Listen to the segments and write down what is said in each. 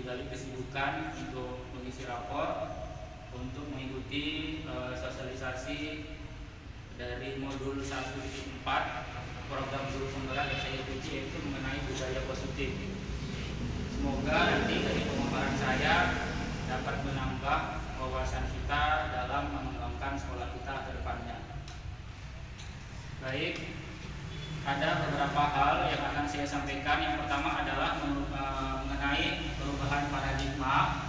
di balik kesibukan untuk mengisi rapor, untuk mengikuti sosialisasi dari modul 1.4 program guru penggerak yang saya ikuti, yaitu mengenai budaya positif. Semoga nanti dari pemaparan saya dapat menambah wawasan kita dalam mengembangkan sekolah kita ke depannya. Baik, ada beberapa hal yang akan saya sampaikan. Yang pertama adalah mengenai perubahan paradigma.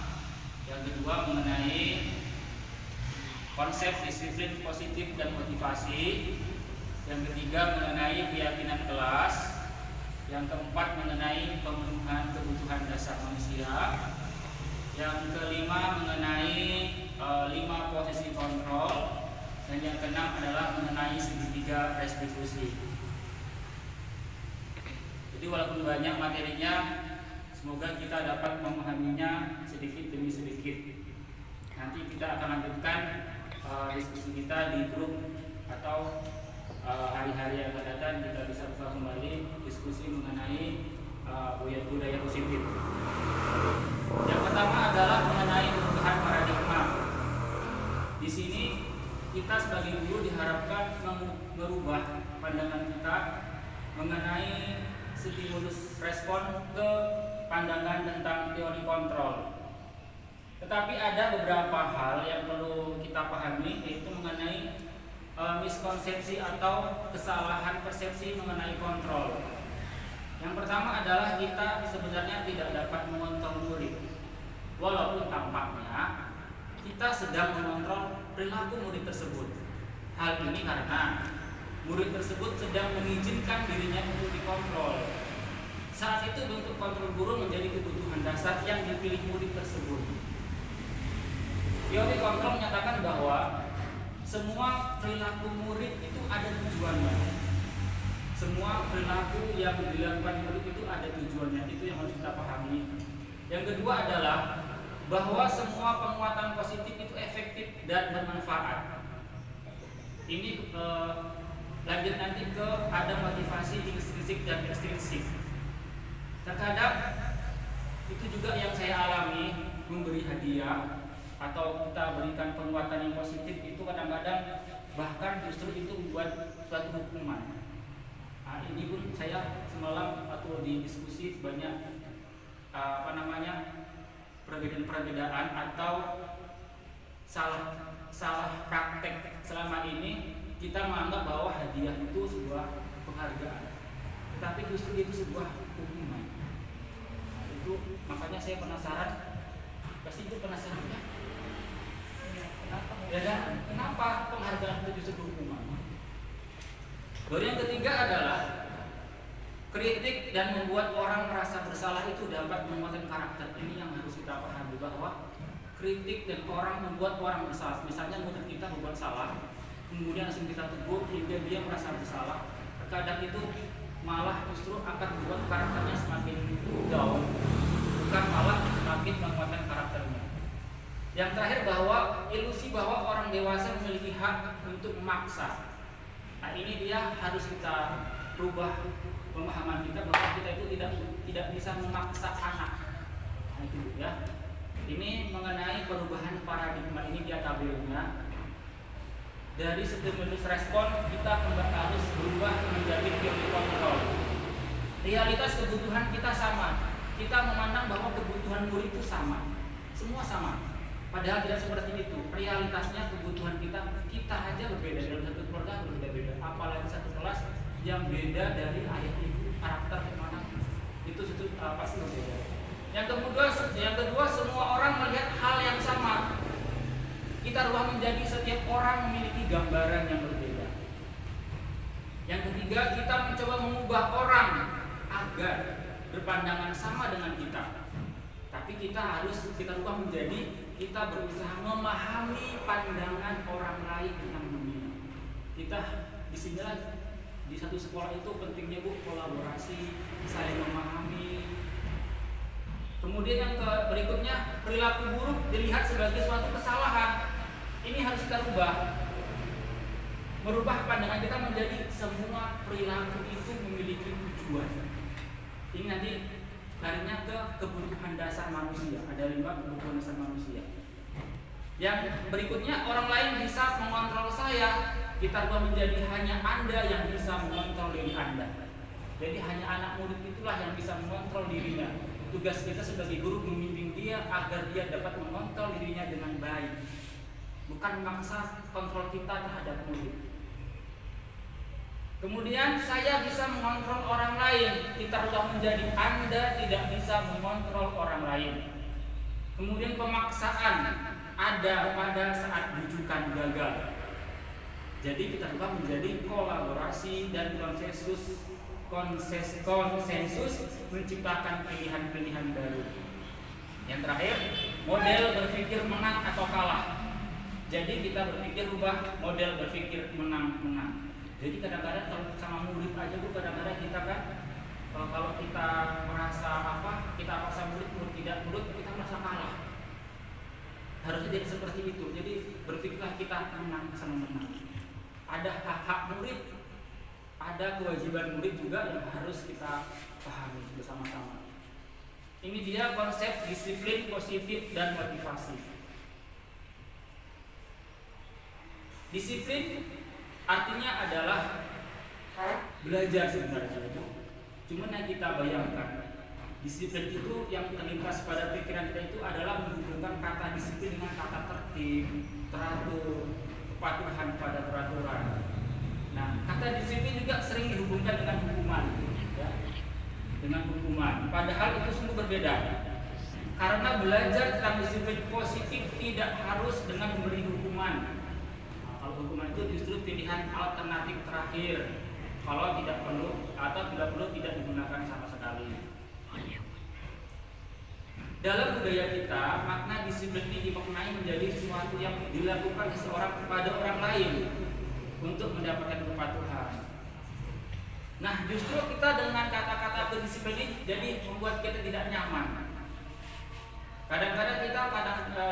Yang kedua mengenai konsep disiplin positif dan motivasi. Yang ketiga mengenai keyakinan kelas. Yang keempat mengenai pemenuhan kebutuhan dasar manusia. Yang kelima mengenai 5 posisi kontrol. Dan yang keenam adalah mengenai segitiga restitusi. Jadi walaupun banyak materinya, semoga kita dapat memahaminya sedikit demi sedikit. Nanti kita akan lanjutkan diskusi kita di grup, atau hari-hari yang akan datang kita bisa buka kembali diskusi mengenai budaya positif. Yang pertama adalah mengenai perubahan paradigma. Di sini kita sebagai guru diharapkan merubah pandangan kita mengenai stimulus respon ke pandangan tentang teori kontrol. Tetapi ada beberapa hal yang perlu kita pahami, yaitu mengenai miskonsepsi atau kesalahan persepsi mengenai kontrol. Yang pertama adalah kita sebenarnya tidak dapat mengontrol murid, walaupun tampaknya kita sedang mengontrol perilaku murid tersebut. Hal ini karena murid tersebut sedang mengizinkan dirinya untuk dikontrol. Saat itu bentuk kontrol guru menjadi kebutuhan dasar yang dipilih murid tersebut. Teori kontrol menyatakan bahwa semua perilaku murid itu ada tujuannya. Semua perilaku yang dilakukan murid itu ada tujuannya. Itu yang harus kita pahami. Yang kedua adalah bahwa semua penguatan positif itu efektif dan bermanfaat. Ini lanjut nanti ke ada motivasi intrinsik dan ekstrinsik. Terkadang itu juga yang saya alami, memberi hadiah atau kita berikan penguatan yang positif itu kadang-kadang bahkan justru itu membuat suatu hukuman. Nah, ini pun saya semalam atau di diskusi banyak perbedaan atau salah praktek selama ini. Kita menganggap bahwa hadiah itu sebuah penghargaan, tetapi justru itu sebuah hukuman. Nah, itu makanya saya penasaran, pasti itu penasaran ya? Kenapa penghargaan itu justru hukuman? Lalu yang ketiga adalah kritik dan membuat orang merasa bersalah itu dapat menguatkan karakter. Ini yang harus kita pahami, bahwa kritik dan orang membuat orang bersalah. Misalnya murid kita membuat salah, kemudian langsung kita tegur hingga dia merasa bersalah. Terkadang itu malah justru akan membuat karakternya semakin down, bukan malah semakin menguatkan karakternya. Yang terakhir, bahwa ilusi bahwa orang dewasa memiliki hak untuk memaksa. Nah, ini dia harus kita rubah pemahaman kita bahwa kita itu tidak bisa memaksa anak. Nah, itu ya. Ini mengenai perubahan paradigma. Ini dia tabelnya. Dari stimulus respon kita harus berubah menjadi teori kontrol. Realitas kebutuhan kita sama. Kita memandang bahwa kebutuhan murid itu sama, semua sama. Padahal tidak seperti itu. Realitasnya kebutuhan kita aja berbeda. Dalam satu keluarga berbeda-beda. Apalagi satu kelas yang beda dari ayah ibu, karakter kemana itu pasti berbeda. Yang kedua, semua orang melihat hal yang sama. Kita rubah menjadi setiap orang memiliki gambaran yang berbeda. Yang ketiga, kita mencoba mengubah orang agar berpandangan sama dengan kita. Tapi kita rubah menjadi kita berusaha memahami pandangan orang lain yang berbeda. Kita disinilah di satu sekolah itu pentingnya kolaborasi, saling memahami. Kemudian yang berikutnya, perilaku buruk dilihat sebagai suatu kesalahan. Ini harus kita rubah. Merubah pandangan kita menjadi semua perilaku itu memiliki tujuan. Ini nanti larinya ke kebutuhan dasar manusia. Ada 5 kebutuhan dasar manusia. Yang berikutnya, orang lain bisa mengontrol saya. Kita ubah menjadi hanya Anda yang bisa mengontrol diri Anda. Jadi hanya anak murid itulah yang bisa mengontrol dirinya. Tugas kita sebagai guru membimbing dia agar dia dapat mengontrol dirinya dengan baik, bukan memaksa kontrol kita terhadap murid. Kemudian saya bisa mengontrol orang lain. Kita ubah menjadi Anda tidak bisa mengontrol orang lain. Kemudian pemaksaan ada pada saat rujukan gagal. Jadi kita ubah menjadi kolaborasi dan konsensus menciptakan pilihan-pilihan baru. Yang terakhir, model berpikir menang atau kalah. Jadi kita berpikir ubah model berpikir menang-menang. Jadi kadang-kadang kalau sama murid aja Bu, kadang-kadang kita kan kalau kita merasa kita paksa murid tidak nurut, kita merasa kalah. Harusnya jadi seperti itu. Jadi berpikirlah kita menang sama menang. Ada hak-hak murid, ada kewajiban murid juga yang harus kita pahami bersama-sama. Ini dia konsep disiplin positif dan motivasi. Disiplin artinya adalah belajar sebenarnya. Cuman yang kita bayangkan, disiplin itu yang terlintas pada pikiran kita itu adalah menghubungkan kata disiplin dengan kata tertib, teratur, kepatuhan pada peraturan. Nah, kata disiplin juga sering dihubungkan dengan hukuman, ya, dengan hukuman. Padahal itu sungguh berbeda. Karena belajar tentang disiplin positif tidak harus dengan memberi hukuman. Nah, kalau hukuman itu justru pilihan alternatif terakhir. Kalau tidak perlu atau tidak digunakan sama sekali. Dalam budaya kita, makna disiplin ini dimaknai menjadi sesuatu yang dilakukan seseorang kepada orang lain untuk mendapatkan kepatuhan. Nah, justru kita dengan kata-kata kedisiplin ini jadi membuat kita tidak nyaman. Kadang-kadang kita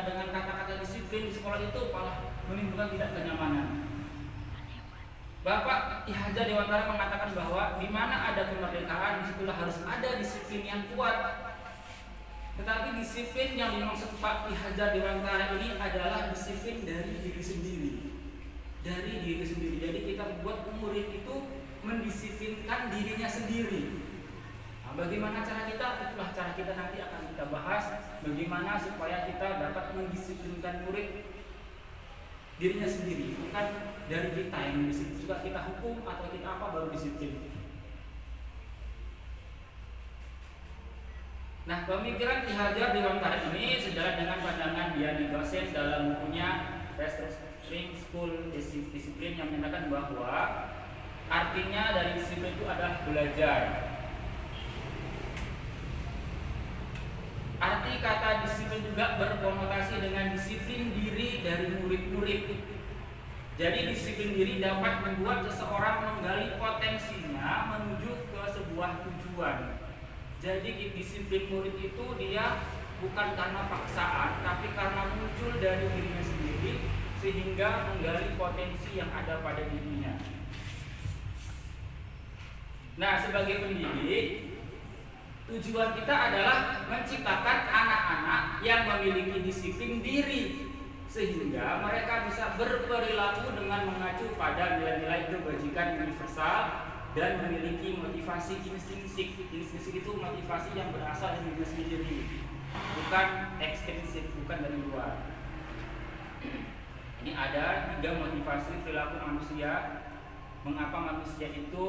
dengan kata-kata disiplin di sekolah itu malah menimbulkan tidak kenyamanan. Bapak Ki Hajar Dewantara mengatakan bahwa di mana ada kemerdekaan, disitulah harus ada disiplin yang kuat. Tetapi disiplin yang dimaksud Pak Ki Hajar Dewantara ini adalah disiplin dari diri sendiri. Dari diri sendiri. Jadi kita buat murid itu mendisiplinkan dirinya sendiri. Nah, bagaimana cara kita? Itulah cara kita nanti akan kita bahas. Bagaimana supaya kita dapat mendisiplinkan murid dirinya sendiri, bukan dari kita yang disiplin. Juga kita hukum atau kita apa baru disiplin. Nah, pemikiran Ki Hajar Dewantara ini sejalan dengan pandangan Diani Gosen dalam bukunya Restructuring School Discipline yang menyatakan bahwa artinya dari disiplin itu adalah belajar. Arti kata disiplin juga berkonotasi dengan disiplin diri dari murid-murid. Jadi disiplin diri dapat membuat seseorang menggali potensinya menuju ke sebuah tujuan. Jadi disiplin murid itu dia bukan karena paksaan, tapi karena muncul dari dirinya sendiri sehingga menggali potensi yang ada pada dirinya. Nah, sebagai pendidik, tujuan kita adalah menciptakan anak-anak yang memiliki disiplin diri sehingga mereka bisa berperilaku dengan mengacu pada nilai-nilai kebajikan universal dan memiliki motivasi intrinsik. Intrinsik itu motivasi yang berasal dari diri sendiri, bukan ekstrinsik, bukan dari luar. Ini ada 3 motivasi perilaku manusia. Mengapa manusia itu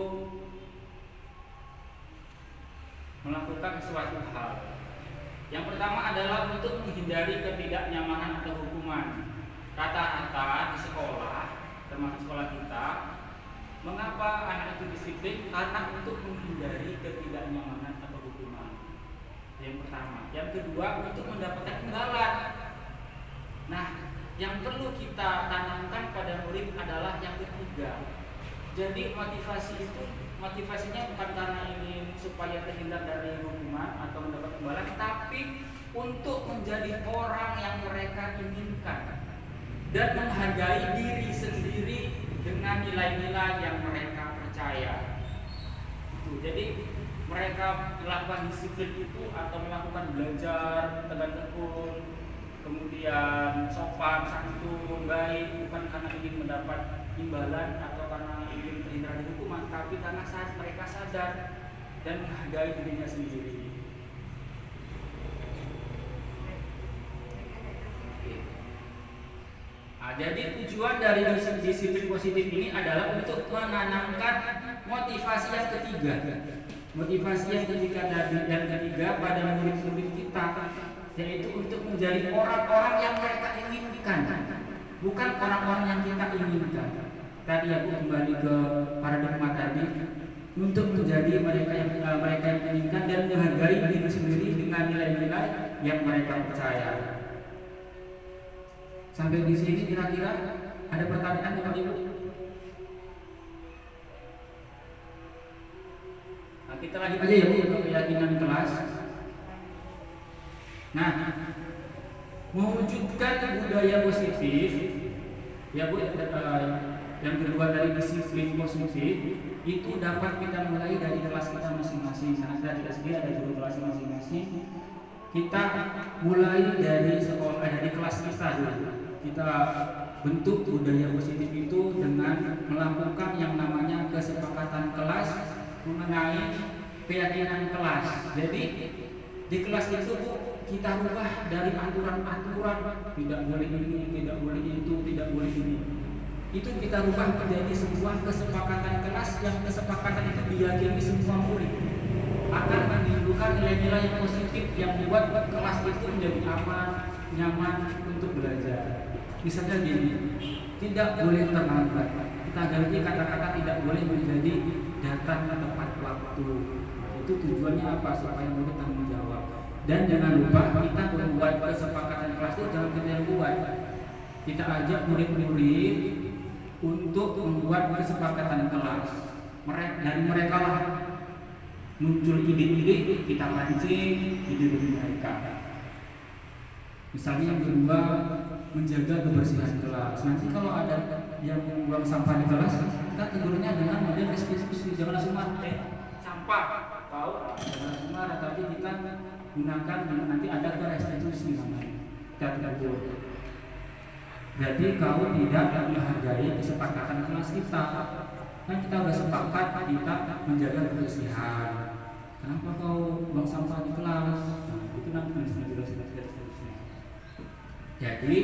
melakukan suatu hal? Yang pertama adalah untuk menghindari ketidaknyamanan atau hukuman. Rata-rata di sekolah, termasuk sekolah kita, mengapa anak itu disiplin? Karena untuk menghindari ketidaknyamanan atau hukuman. Yang pertama. Yang kedua, untuk mendapatkan imbalan. Nah, yang perlu kita tanamkan pada murid adalah yang ketiga. Jadi motivasinya bukan karena ingin supaya terhindar dari hukuman atau mendapat imbalan, tapi untuk menjadi orang yang mereka inginkan dan menghargai diri sendiri dengan nilai-nilai yang mereka percaya. Jadi mereka melakukan disiplin itu atau melakukan belajar tegar tekun, kemudian sopan santun baik, bukan karena ingin mendapat imbalan atau karena ingin terhindar dari hukuman, tapi karena saat mereka sadar dan menghargai dirinya sendiri. Nah, jadi tujuan dari disiplin positif ini adalah untuk menanamkan motivasi yang ketiga. Motivasi yang ketiga pada murid-murid kita, yaitu untuk menjadi orang-orang yang mereka inginkan, bukan orang-orang yang kita inginkan. Tadi aku kembali ke paradigma tadi, untuk menjadi mereka yang inginkan dan menghargai diri sendiri dengan nilai-nilai yang mereka percaya. Sampai di sini kira-kira ada pertanyaan Bapak Ibu? Nah, kita lanjut aja ya Bu ke keyakinan kelas. Nah, mewujudkan budaya positif, ya Bu, yang kedua dari disiplin positif itu dapat kita mulai dari kelas kita masing-masing. Karena kita tidak sendiri, ada guru kelas masing-masing. Kita mulai dari sekolah, dari kelas kita dulu. Kita bentuk budaya positif itu dengan melakukan yang namanya kesepakatan kelas mengenai keyakinan kelas. Jadi di kelas itu Bu, kita rubah dari aturan-aturan tidak boleh ini, tidak boleh itu, tidak boleh ini. Itu kita rubah menjadi sebuah kesepakatan kelas yang kesepakatan itu diyakini semua murid akan menimbulkan nilai-nilai yang positif yang membuat kelas itu menjadi aman, nyaman untuk belajar. Misalnya gini, tidak boleh terlambat. Kita ganti kata-kata tidak boleh menjadi datang tepat waktu. Itu tujuannya apa? Supaya murid tanggung jawab. Dan jangan lupa kita membuat kesepakatan kelas itu jangan kita yang buat. Kita ajak murid-murid untuk membuat kesepakatan kelas. Dari mereka lah muncul ide-ide, kita pancing ide dari mereka. Misalnya yang kedua, menjaga kebersihan kelas. Nanti kalau ada yang membuang sampah di kelas, kita tegurnya dengan model restitusi. Jangan langsung sampah, tahu? Jangan langsung marah, tapi kita gunakan nanti ada ke restitusi namanya. Kita tegur. Jadi kau tidak menghargai kesepakatan kelas kita. Kan kita sudah sepakat kita menjaga kebersihan. Kenapa kau buang sampah di kelas? Nah, itu nanti menjelaskan. Jadi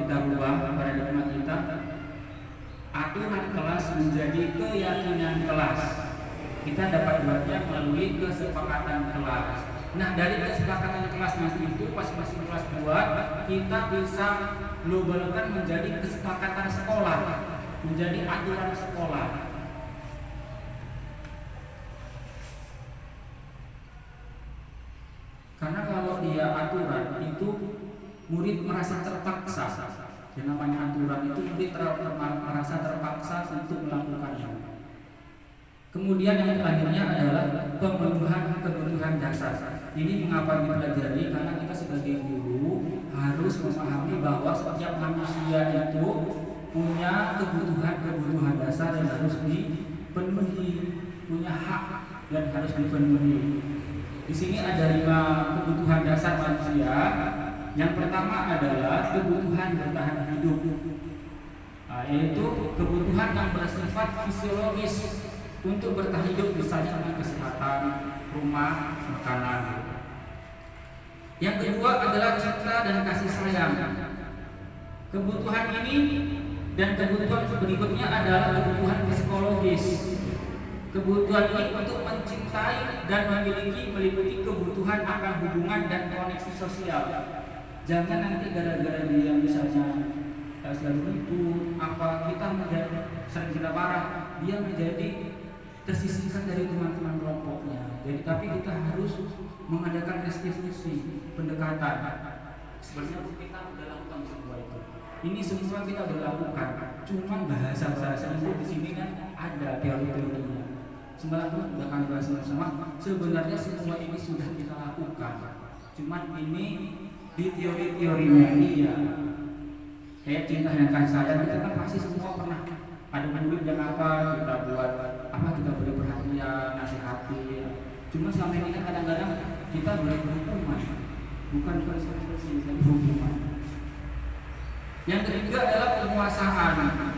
kita rubah paradigma kita, aturan kelas menjadi keyakinan kelas. Kita dapat buatnya melalui kesepakatan kelas. Nah, dari kesepakatan kelas nanti itu masing-masing kelas buat, kita bisa globalkan menjadi kesepakatan sekolah, menjadi aturan sekolah. Karena kalau dia aturan itu murid merasa terpaksa. Yang namanya aturan itu murid merasa terpaksa untuk melakukannya. Kemudian yang terakhirnya adalah pemenuhan kebutuhan dasar. Ini mengapa dipelajari? Karena kita sebagai guru harus memahami bahwa setiap manusia itu punya kebutuhan dasar yang harus dipenuhi, punya hak yang harus dipenuhi. Di sini ada 5 kebutuhan dasar manusia. Yang pertama adalah kebutuhan bertahan hidup, yaitu kebutuhan yang bersifat fisiologis untuk bertahan hidup, misalnya dengan kesehatan, rumah, makanan. Yang kedua adalah cinta dan kasih sayang. Kebutuhan ini dan kebutuhan berikutnya adalah kebutuhan psikologis. Kebutuhan ini untuk mencintai dan memiliki meliputi kebutuhan akan hubungan dan koneksi sosial. Jangan nanti gara-gara dia misalnya selalu ribut, apa kita menjadi sering kita marah, dia menjadi tersisihkan dari teman-teman kelompoknya. Jadi tapi kita harus mengadakan restitusi, pendekatan. Sebenarnya kita sudah lakukan semua itu. Ini semua kita sudah lakukan. Cuman bahasa-bahasa itu di sini kan ada teori-teorinya. Semalam sudah kami bahas sama. Sebenarnya semua ini sudah kita lakukan. Cuman ini di teori-teorinya dia. Kayak cinta dan kasih sayang kita kan pasti semua pernah ada murid yang apa kita buat, apa kita beri perhatian, nasihati, Cuma selama ini kan kadang-kadang kita berhukuman, bukan persepsi tapi hukuman. Yang ketiga adalah penguasaan. Nah,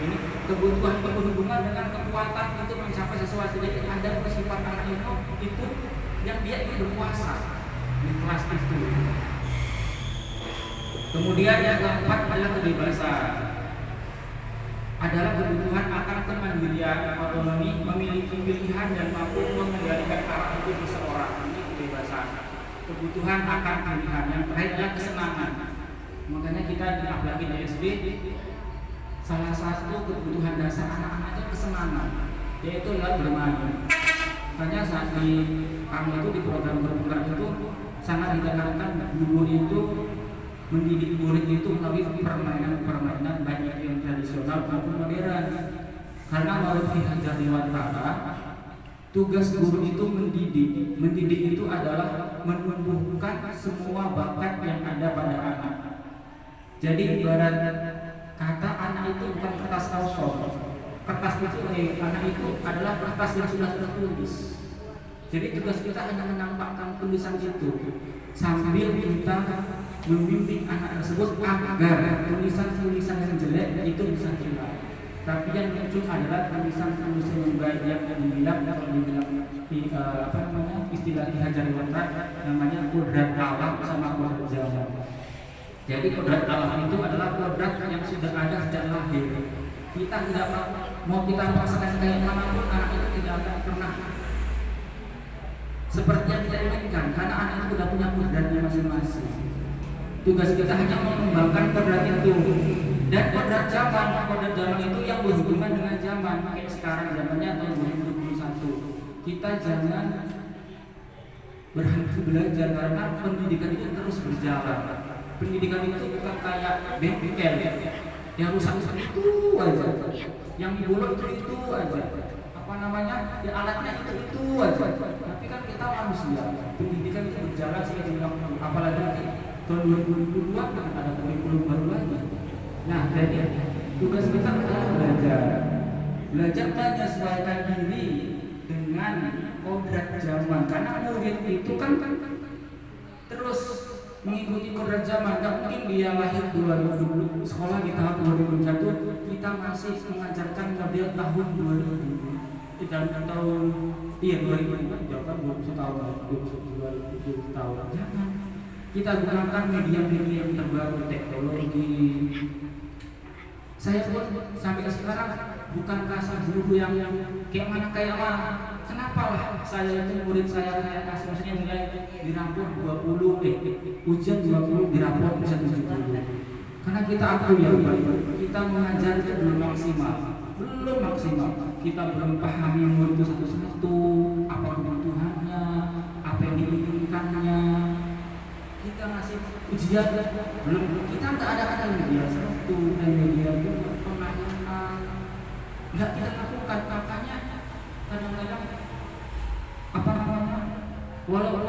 ini kebutuhan berhubungan dengan kekuatan untuk mencapai sesuatu. Jadi ada sifat anak itu yang dia ingin berkuasa di kelas itu. Kemudian yang keempat adalah kebebasan. Adalah kebutuhan akan kemandirian, otonomi, memiliki pilihan dan mampu mengendalikan arah hidup seseorang. Ini kebebasan. Kebutuhan akan pilihan. Yang terakhir adalah kesenangan. Makanya kita apalagi di SD, salah satu kebutuhan dasar anak-anak itu kesenangan, yaitu adalah bermain. Makanya saat di kami itu di program bergerak itu sangat ditekankan guru itu mendidik murid itu melalui permainan baik yang tradisional maupun modern. Karena menurut Ki Hajar Dewantara, tugas guru itu mendidik. Mendidik itu adalah menumbuhkan semua bakat yang ada pada anak. Jadi ibarat kata anak itu bukan kertas kosong. Kertas itu anak itu adalah kertas yang sudah tertulis. Jadi tugas kita hanya menampakkan tulisan itu sambil kita membimbing anak tersebut agar tulisan-tulisan yang jelek itu bisa hilang. Tapi yang muncul adalah tulisan-tulisan yang baik yang dibilang istilah Ki Hajar Dewantara namanya kodrat alam sama kodrat zaman. Jadi kodrat alam itu adalah kodrat yang sudah ada sejak lahir. Kita tidak mau kita paksakan kayak manapun, anak itu tidak akan pernah seperti yang kita inginkan, karena anak itu sudah punya kodratnya masing-masing. Tugas kita hanya mengembangkan kodrat itu. Dan kodrat zaman itu yang berhubungan dengan zaman. Kayak sekarang zamannya tahun 2021. Kita jangan berhenti belajar, karena pendidikan itu terus berjalan. Pendidikan itu bukan kayak bengkel yang rusak itu aja, yang dibolong itu aja, ya alatnya itu aja. Tapi kan kita manusia, pendidikan itu berjalan sehingga apalagi tahun 2022 ada kurikulum baru lagi. Nah, jadi tugas kita adalah belajar menyesuaikan diri dengan kodrat zaman. Karena murid itu kan terus mengikuti kodrat zaman. Gak mungkin dia lahir 2000 sekolah di tahun 2001 kita masih mengajarkan model tahun 2000 dan tahun 2000 kan jauh kan 20 tahun. Jangan. Kita gunakan media-media yang terbaru, teknologi. Saya pun sampai sekarang bukan kasar guru yang kayak mana. Kenapa lah saya itu murid saya kasih maksudnya nilai di rapor 20, ujian 20 di rapor bisa 70. Karena kita akui ya, kita mengajar itu belum maksimal. Kita belum pahami murid itu satu-satu, apa kebutuhannya, apa yang diinginkannya. Kita ngasih ujian belum, kita nggak ada media satu dan media itu pengayaan nggak kita lakukan. Makanya kadang-kadang walau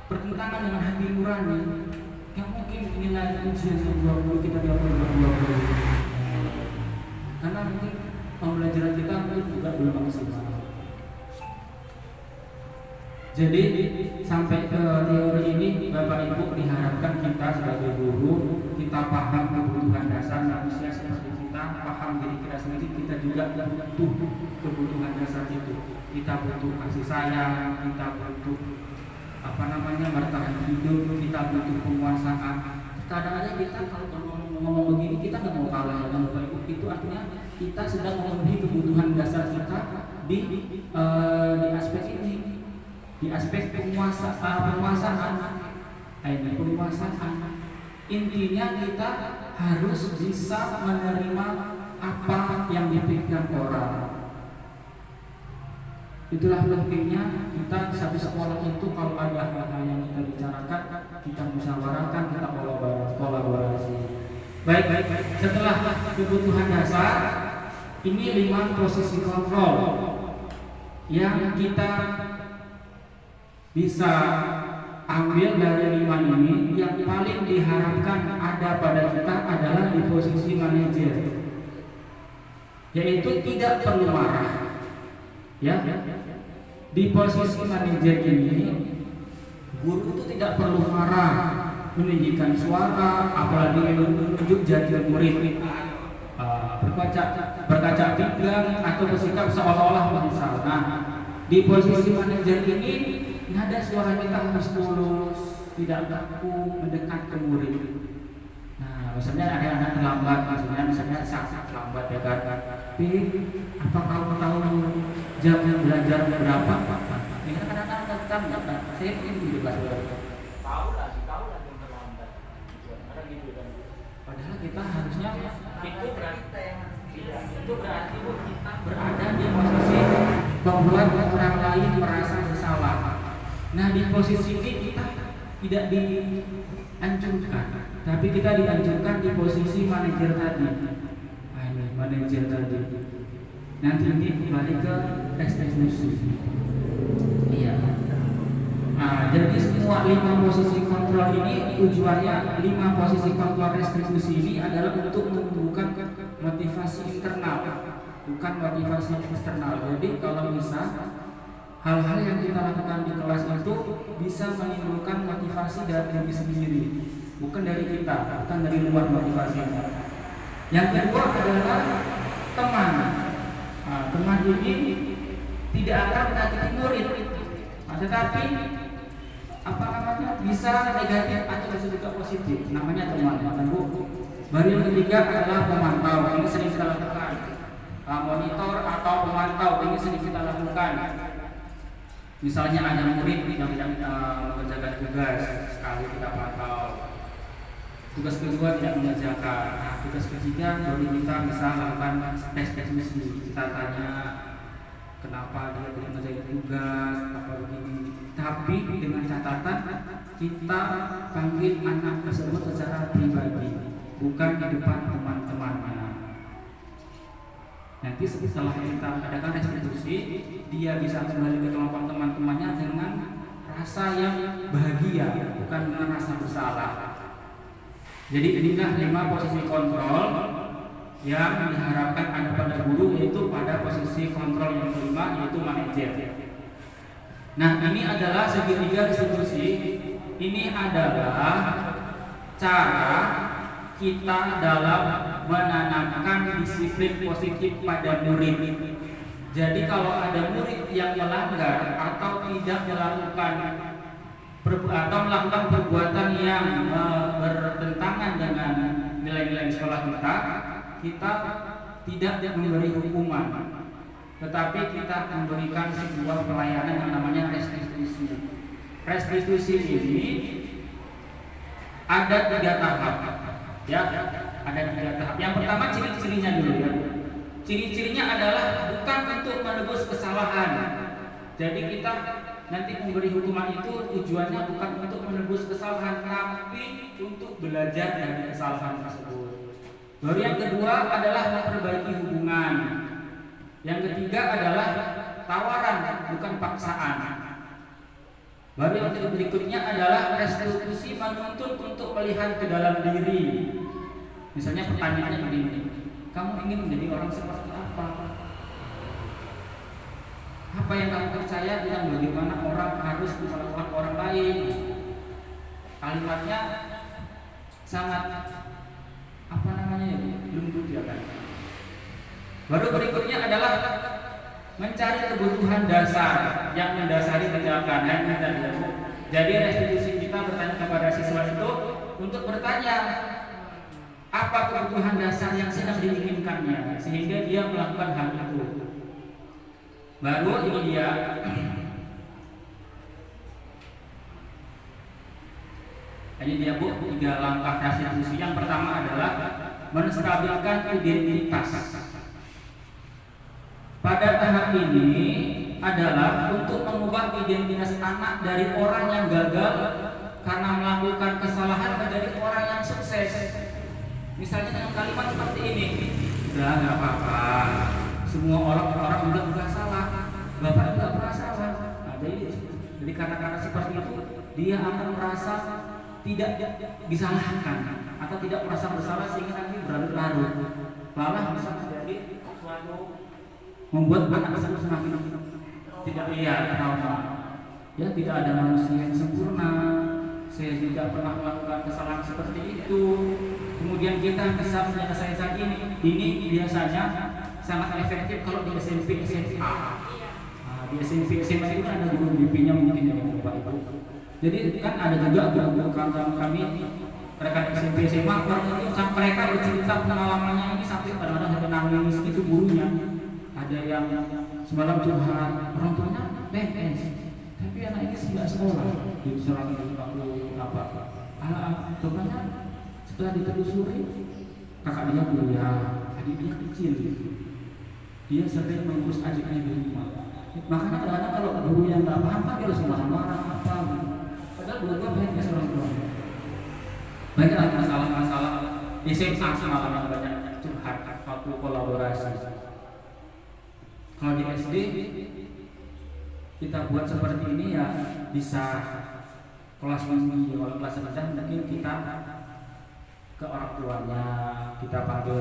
bertentangan dengan hati nurani, nggak mungkin nilai ujian 20 kita dapat 20, karena mungkin pembelajaran kita mungkin juga belum maksimal. Jadi sampai ke teori ini Bapak Ibu diharapkan kita sebagai guru kita paham kebutuhan dasar manusia seperti kita, paham diri kita sendiri. Kita juga butuh kebutuhan dasar itu. Kita butuh kasih sayang, kita butuh bertahan hidup, kita butuh penguasaan. Kadang-kadang kita kalau ngomong begini kita nggak mau kalah ya Bapak Ibu. Itu artinya kita sedang memenuhi kebutuhan dasar kita di aspek ini. Di aspek penguasaan. Intinya kita harus bisa menerima apa yang dipikirkan orang. Itulah pentingnya kita satu sekolah itu kalau ada hal-hal yang kita bicarakan, kita musyawarahkan, kita kolaborasi. Baik. Setelah kebutuhan dasar, ini 5 posisi kontrol yang kita bisa ambil dari 5 ini. Yang paling diharapkan ada pada kita adalah di posisi manajer, yaitu tidak perlu marah, ya, Di posisi manajer ini, guru itu tidak perlu marah, meninggikan suara, apalagi menunjuk jari murid, berkaca pinggang atau bersikap seolah-olah menyesal. Nah, di posisi manajer ini, nada suara kita harus tulus, tidak kaku, mendekat ke murid. Nah, misalnya ada anak terlambat, misalnya sangat terlambat ya kan. Tapi apa kamu tahu jam belajar berapa? Ini kan kadang-kadang saya ingin di kelas tahu lah jam terlambat. Ada gitu kan. Padahal kita harusnya itu berarti kita berada di posisi membuat orang lain merasa bersalah. Nah, di posisi ini kita tidak dihancurkan, tapi kita dihancurkan di posisi manajer tadi. Manajer tadi. Nanti ini kembali ke restitusi. Iya. Nah, jadi semua 5 posisi kontrol ini tujuannya 5 posisi kontrol restitusi ini adalah untuk menumbuhkan motivasi internal, bukan motivasi eksternal. Jadi kalau bisa hal-hal yang kita lakukan di kelas itu bisa menimbulkan motivasi dari diri sendiri, bukan dari kita, bukan dari luar motivasinya. Yang kedua adalah teman. Nah, teman ini tidak akan menyakiti murid, tetapi bisa negatif atau bisa juga positif. Namanya teman. Baru yang ketiga adalah pemantau. Ini sering kita lakukan. Monitor atau pemantau ini sering kita lakukan. Misalnya ada murid yang tidak mengerjakan tugas, sekali kita pantau. Tugas kedua tidak mengerjakan. Nah, tugas ketiga baru kita bisa lakukan tes diskusi. Kita tanya kenapa dia tidak mengerjakan tugas, apa begini. Tapi dengan catatan kita panggil anak tersebut secara pribadi, bukan di depan teman-temannya. Nanti setelah kita adakan restitusi, dia bisa kembali ke teman-temannya dengan rasa yang bahagia, bukan dengan rasa bersalah. Jadi inilah 5 posisi kontrol yang diharapkan ada pada guru, yaitu pada posisi kontrol yang kelima, yaitu manajer. Nah, ini adalah segitiga restitusi. Ini adalah cara kita dalam menanamkan disiplin positif pada murid. Jadi kalau ada murid yang melanggar atau tidak melakukan perbuatan yang bertentangan dengan nilai-nilai sekolah kita tidak memberi hukuman, tetapi kita memberikan sebuah pelayanan yang namanya restitusi. Restitusi ini ada 3 tahap, ya, ada 3 tahap. Yang pertama ciri-cirinya dulu ya. Ciri-cirinya adalah bukan untuk menebus kesalahan. Jadi kita nanti memberi hukuman itu tujuannya bukan untuk menebus kesalahan, tapi untuk belajar dari kesalahan tersebut. Baru yang kedua adalah memperbaiki hubungan. Yang ketiga adalah tawaran, bukan paksaan. Baru yang berikutnya adalah restitusi, menuntut untuk melihat ke dalam diri. Misalnya pertanyaannya begini, kamu ingin menjadi orang seperti apa? Apa yang kamu percaya tentang bagaimana orang harus memperlakukan orang lain? Kalimatnya sangat lembut ya kan. Baru berikutnya adalah mencari kebutuhan dasar yang mendasari tindakan. Jadi restitusi kita bertanya kepada siswa itu untuk bertanya apa kebutuhan dasar yang sedang diinginkannya sehingga dia melakukan hal itu. Baru ini dia Bu, 3 langkah restitusi. Yang pertama adalah menstabilkan identitas. Pada tahap ini adalah untuk mengubah identitas anak dari orang yang gagal karena melakukan kesalahan menjadi orang yang sukses. Misalnya dengan kalimat seperti ini, udah nggak apa-apa, semua orang juga salah, Bapak juga pernah salah. Nah, jadi kata-kata seperti itu dia akan merasa tidak disalahkan atau tidak merasa bersalah sehingga nanti berlarut-larut, malah bisa menjadi suatu membuat anak tersebut semakin tidak trauma. Ya, tidak ada manusia yang sempurna. Saya juga pernah melakukan kesalahan seperti itu. Kemudian kita bisa menyelesaikan ini. Ini biasanya sangat efektif kalau di SMP SMA. Di SMP SMA itu kan ada guru BP-nya mungkin ya Bapak Ibu. Jadi kan ada juga guru kami rekan SMP SMA sampai mereka bercerita pengalamannya ini sampai kadang-kadang sampai nangis itu gurunya. Ada yang semalam curhat orang tuanya PNS, tapi anak ini tidak sekolah di seorang waktu apa? Bapaknya setelah ditelusuri kakak dia kuliah, adik dia kecil, dia sering mengurus adiknya di rumah. Makanya kadang-kadang kalau guru yang nggak paham kan dia harus marah-marah apa? Padahal dua-dua PNS orang tua. Banyak masalah-masalah di SMA semalam banyak curhat waktu kolaborasi. Kalau di SD kita buat seperti ini ya bisa kelas tinggi, kalau kelas rendah mungkin kita ke orang tuanya, kita panggil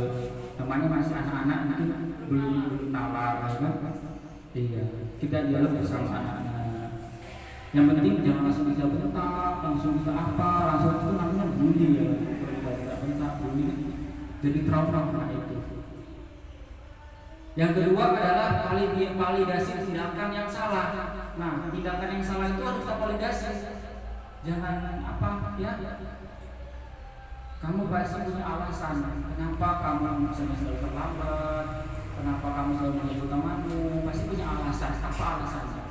namanya masih anak-anak mungkin belum nalar, kan? Iya, kita dialog bersama anak-anak. Yang penting jangan langsung bisa bentak, langsung bisa apa, langsung itu namanya bully ya. Kalau tidak bentak, bully jadi trauma itu. Yang kedua adalah validasi tindakan yang salah. Nah, tindakan yang salah itu harus kita validasi. Jangan apa ya? Kamu pasti punya alasan. Kenapa kamu selalu terlambat? Kenapa kamu selalu menyebut temanmu? Pasti punya alasan. Apa alasannya?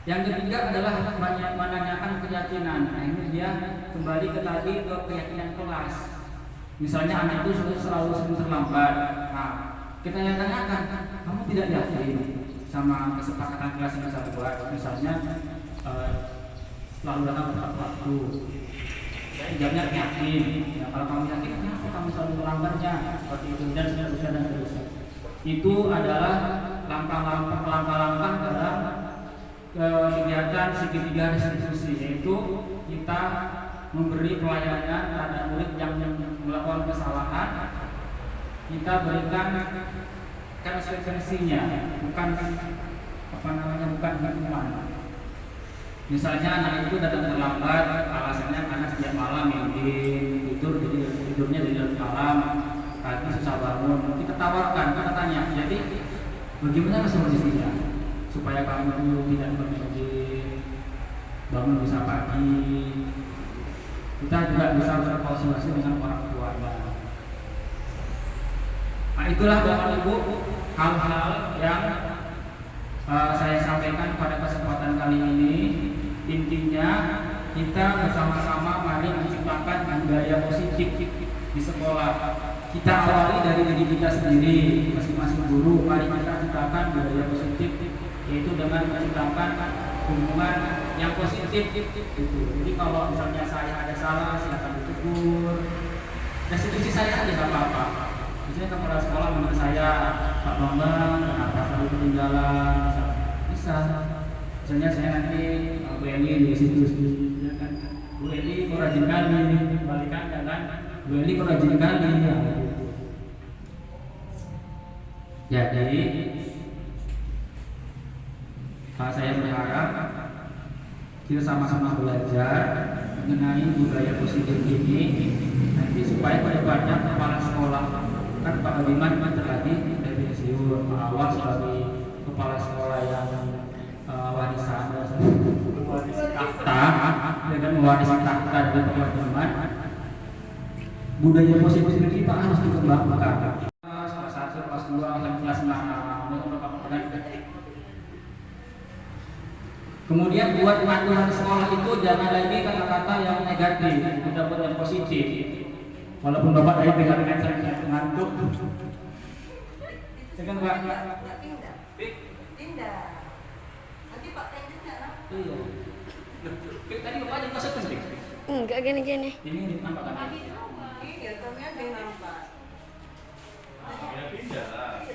Yang ketiga adalah menanyakan keyakinan. Nah, ini dia kembali ke tadi ke keyakinan kelas. Misalnya anak itu selalu terlambat. Nah, kita yang tanyakan, kamu tidak yakin sama kesepakatan kelas yang saya buat? Misalnya selalu datang tepat waktu. Saya jawabnya yakin. Ya, kalau kamu yakin, kenapa kamu selalu terlambatnya? Seperti itu dan seterusnya. Itu adalah langkah-langkah dalam kegiatan segitiga restitusi, yaitu kita memberi pelayanan terhadap murid yang melakukan kesalahan. Kita berikan konsekuensinya, bukan bukan hukuman. Misalnya anak itu datang terlambat, alasannya karena setiap malam tidur, jadi tidurnya dari malam, pagi susah bangun. Kita tawarkan, kita tanya, jadi bagaimana solusinya supaya kamu itu tidak bermimpi, bangun bisa pagi. Kita juga bisa berkonsultasi dengan orang tuanya. Nah, itulah Bapak Ibu hal-hal yang saya sampaikan pada kesempatan kali ini. Intinya kita bersama-sama mari menciptakan budaya positif di sekolah. Kita awali dari diri kita sendiri, masing-masing guru. Mari kita ciptakan budaya positif, yaitu dengan menciptakan hubungan yang positif. Jadi kalau misalnya saya ada salah, silakan ditegur. Restitusi saya aja nggak apa-apa. Misalnya kepala sekolah menurut saya, Pak Bambang, kenapa selalu ketinggalan? Bisa. Misalnya saya nanti Bu Eli di situ, kan? Bu Eli kok rajin kali, balikan kan? Bu Eli kok rajin kali, ya. Jadi saya berharap kita sama-sama belajar mengenai budaya positif ini, nanti supaya pada banyak kepala sekolah. Kan Pak Adiman tadi dari pensiun, Pak Awal sebagai kepala sekolah yang warisan tahta, dengan mewarisi tahta dari Pak Adiman. Budaya positif ini kita harus dikembangkan. Kelas 1, kelas 2, kelas 6. Kemudian buat aturan sekolah itu jangan lagi kata-kata yang negatif, kita buat yang positif. Walaupun Bapak tadi dengan saya ngantuk. Dengan Pak. Tindak. Nanti Pak tanya lah. Iya. Tadi Bapak aja masuk penting. Enggak gini-gini. Ini nampak kan? Iya, kami ada yang nampak. Ya pindah lah.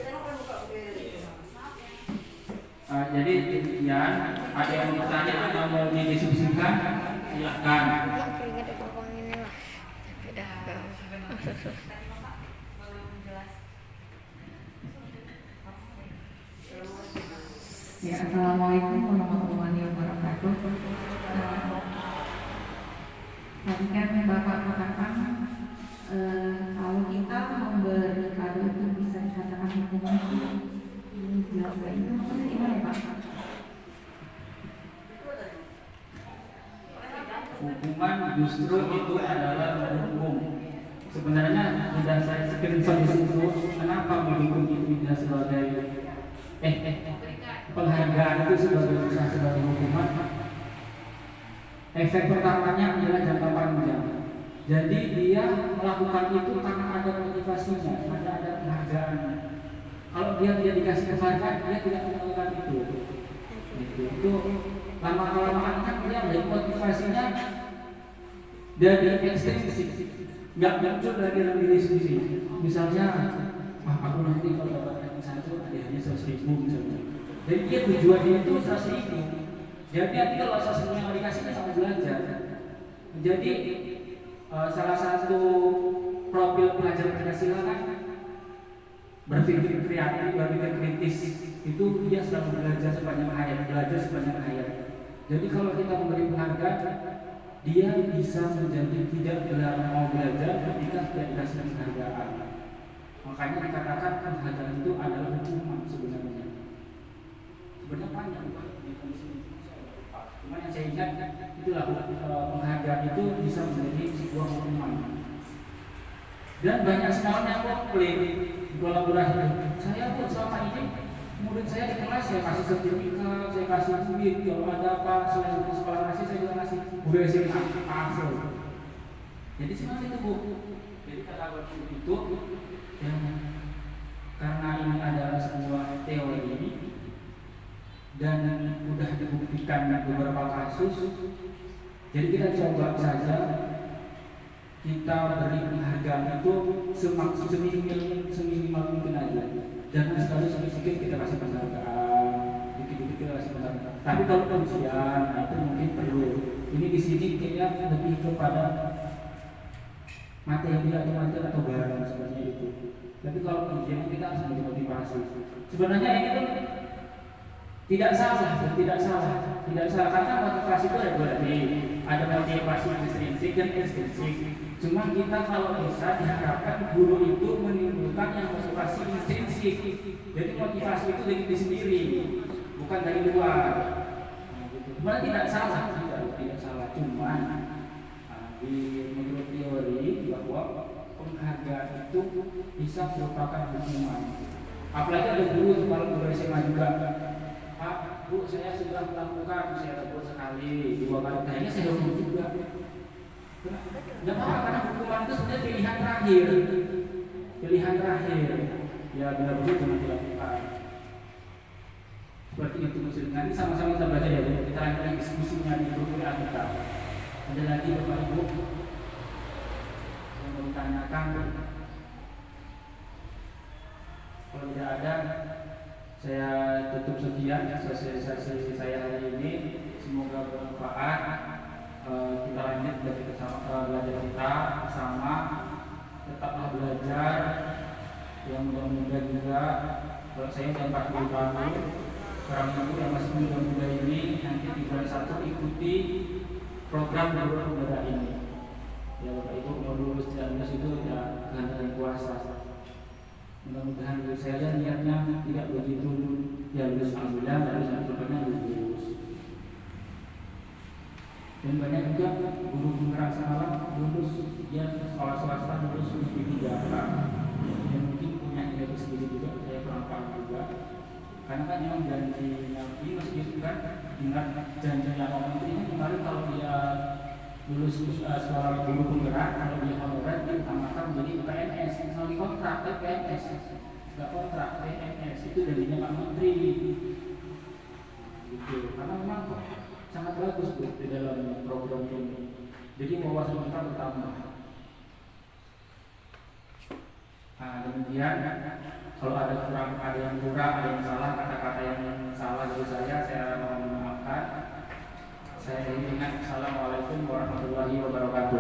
Jadi demikian, ada yang mau bertanya atau mau didiskusikan, silakan. Keringat aku ini lah. Sudah. Ya, Assalamualaikum warahmatullahi wabarakatuh. Tadi kan Bapak katakan kalau kita memberi kado itu bisa dikatakan hukuman. Ini jelas nggak itu maksudnya gimana Pak? Hukuman justru itu adalah menghukum. Sebenarnya sudah saya screenshot di situ. Kenapa menghukum itu tidak sebagai penghargaan itu sebagai hukuman? Efek pertamanya adalah jangka panjang. Jadi dia melakukan itu karena ada motivasinya, ada penghargaannya. Kalau dia tidak dikasih penghargaan, dia tidak melakukan itu. Itu lama-kelamaan kan dia dari motivasinya dari ekstrinsik, nggak muncul dari dalam diri sendiri. Misalnya, aku nanti kalau dapat satu hadiahnya 100.000 misalnya. Jadi dia tujuannya itu 100.000. Jadi nanti kalau 100.000 yang dikasih kan sama belajar. Jadi salah satu profil pelajar Pancasila kan berpikir kreatif, berpikir kritis. Itu dia selalu belajar sepanjang hayat. Jadi kalau kita memberi penghargaan, dia bisa menjadi tidak mau belajar ketika tidak dikasih penghargaan. Makanya dikatakan penghargaan itu adalah hukuman sebenarnya. Sebenarnya panjang Pak. Cuma yang saya ingat itulah penghargaan itu bisa menjadi sebuah hukuman. Dan banyak sekali yang komplain di kolaborasi. Saya pun selama ini murid saya di kelas saya kasih sertifikat, saya kasih duit, kalau ada apa selain itu sekolah ngasih saya juga ngasih udah SMA asal. Jadi sebenarnya itu Bu. Jadi kata itu yang karena ini adalah sebuah teori dan sudah dibuktikan beberapa kasus, jadi kita coba saja kita beri penghargaan itu seminimal mungkin aja. Jangan sekali sedikit kita kasih penghargaan, dikit-dikit kita kasih penghargaan. Tapi kalau ujian, itu mungkin perlu. Ini di sini kayaknya lebih kepada materi atau barang sebenarnya itu. Tapi kalau ujian kita harus dimotivasi. Sebenarnya ini kan tidak salah karena motivasi itu ada dua tadi. Ada motivasi intrinsik dan ekstrinsik. Cuma kita kalau bisa diharapkan guru itu menimbulkan yang motivasi intrinsik. Jadi motivasi itu dari diri sendiri, bukan dari luar. Cuma tidak salah. Cuma menurut teori bahwa penghargaan itu bisa merupakan hukuman. Apalagi ada guru kalau guru SMA juga, Pak, Bu, saya sudah melakukan, saya tegur sekali, 2 kali, kayaknya saya hukum juga. Tidak apa-apa karena hukuman itu sebenarnya pilihan terakhir. Ya benar-benar jangan dilakukan. Seperti itu maksudnya. Nanti sama-sama kita belajar ya, kita lanjutkan diskusinya di grup WA kita. Ada lagi Bapak Ibu yang mau ditanyakan? Kalau tidak ada, saya tutup sekian sosialisasi saya hari ini. Semoga bermanfaat. Kita lanjut belajar kita bersama. Tetaplah belajar. Yang muda-muda juga. Kalau saya sudah 40 tahun, sekarang itu yang masih muda-muda ini nanti di bulan 1 ikuti program guru pemuda ini. Ya Bapak Ibu mau lulus tidak lulus itu ya kehendak kuasa. Mudah-mudahan dari saya niatnya tidak begitu ya lulus alhamdulillah, lalu sampai lulus. Dan banyak juga guru penggerak semalam lulus, ya sekolah swasta lulus lebih 3 orang. Yang mungkin punya ide sendiri juga, saya kurang paham juga. Karena kan memang janji Nabi masih kan ingat janji yang Menteri ini kemarin kalau dia lulus sekolah guru penggerak, kalau dia honorer dia utamakan menjadi PNS, kalau di kontrak PNS, nggak kontrak PNS itu janjinya Pak Menteri. Gitu. Karena memang sangat bagus di dalam program ini. Jadi wawasan kita bertambah. Nah, demikian. Kalau ada yang kurang, ada yang salah, kata-kata yang salah dari saya mohon memaafkan. Saya ingat. Assalamualaikum warahmatullahi wabarakatuh.